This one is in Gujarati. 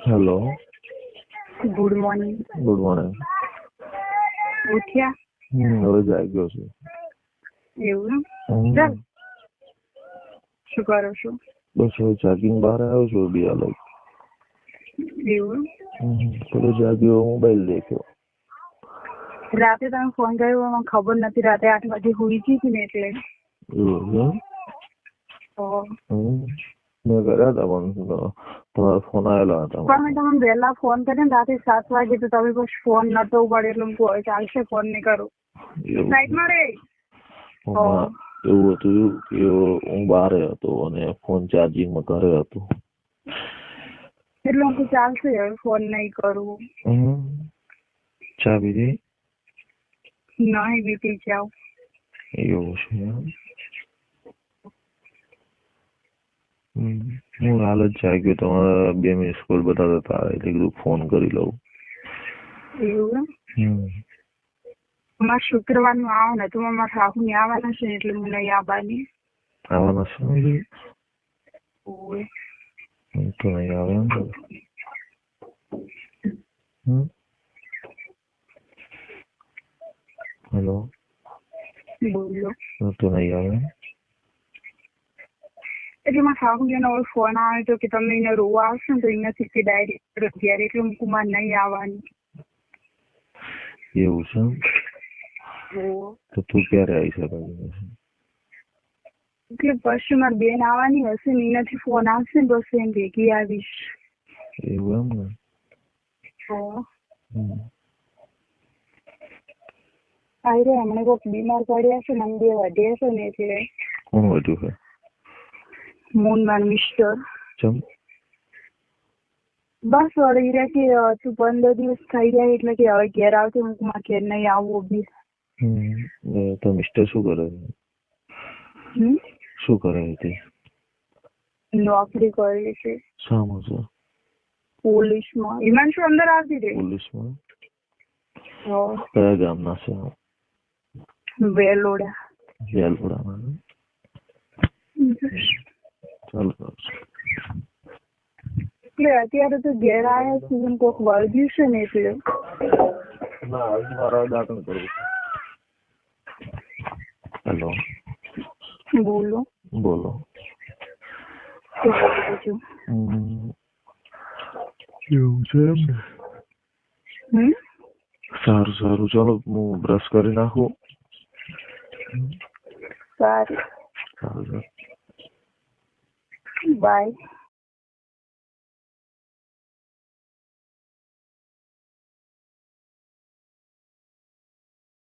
Hello, good morning. Good morning. ઉઠ્યા? હવે જાગ્યો છું. એવું ચાલ, શું કરો છો? બસ હવે જાગીને બહાર આવ્યો છું. બિયા લઈ એવું પેલો જાગ્યો, મોબાઈલ દેખ્યો. રાતે તમે ફોન કર્યો મને ખબર નથી. રાતે 8 વાગે હુઈ ગઈ હતી ને એટલે. મેં કર્યા હતા પણ તમારો ફોન આવેલા હતા. પણ મેં તમને વહેલા ફોન કર્યો ને રાતે 7 વાગે, તો તમે બસ ફોન નતો ઉપાડ્યો એટલે હું કહું ચાલશે ફોન નહીં કરું. સાઈડમાં રે. એવું હતું કે હું બહાર હતો અને ફોન ચાર્જિંગમાં ઘરે હતો એટલે હું ચાલશે હવે ફોન નહીં કરું. ચા પીધી? નહીં બીતી જાવ. એવું છે. હું હાલ જ જાગ્યો. તમારા 2 મિનિટ સ્કૂલ બતાવતા હતા એટલે કીધું ફોન કરી લઉં. એવું અમારે શુક્રવારનું આવવાનું હતું. અમારા સાસુ ને આવવાના છે એટલે હું નહીં આવવાની. આવવાના છે તો નહીં આવે એમ. હેલો, બોલો. તો નહીં આવે એટલે મારા સાસુ ને ફોન આવે તો કે તમે એને રોવા આવશે ને તો અહીંયાથી ડાયરેક્ટ અત્યારે એટલે હું કુમાર નહીં આવવાની. એવું છે. તો તું ક્યારે આવી શકે? એટલે પછી મારી બેન આવવાની હશે ને એનાથી ફોન આવશે ને બસ એમ ભેગી આવીશ. એવું એમ ને. અરે હમણાં કોઈક બીમાર પડ્યા છે ને બે વધ્યા છે ને એટલે. કોણ વધ્યું છે? મૂનમાન મિસ્ટર. ચમ? બસ વળી રે કે તું 15 દિવસ થઈ જાય એટલે કે હવે ઘેર આવશે. હું મારા ઘેર નહીં આવું બી. તો મિસ્ટર શું કરે? શું કરે તે? નોકરી કરે છે. શામાં છે? પોલીસમાં. હિમાંશુ અંદર આવતી રે. પોલીસમાં? કયા ગામના છે? વેલોડા. વેલોડામાં. ચાલો. એટલે અત્યારે તો ઘેર આવ્યા છે કોક વળગ્યું છે ને એટલે. મારા દાખલ કરવું. હેલો, બોલો. બોલો. એવું છે એમ ને. સારું સારું, ચાલો હું બ્રશ કરી નાખું. સારું. સારું. બાય.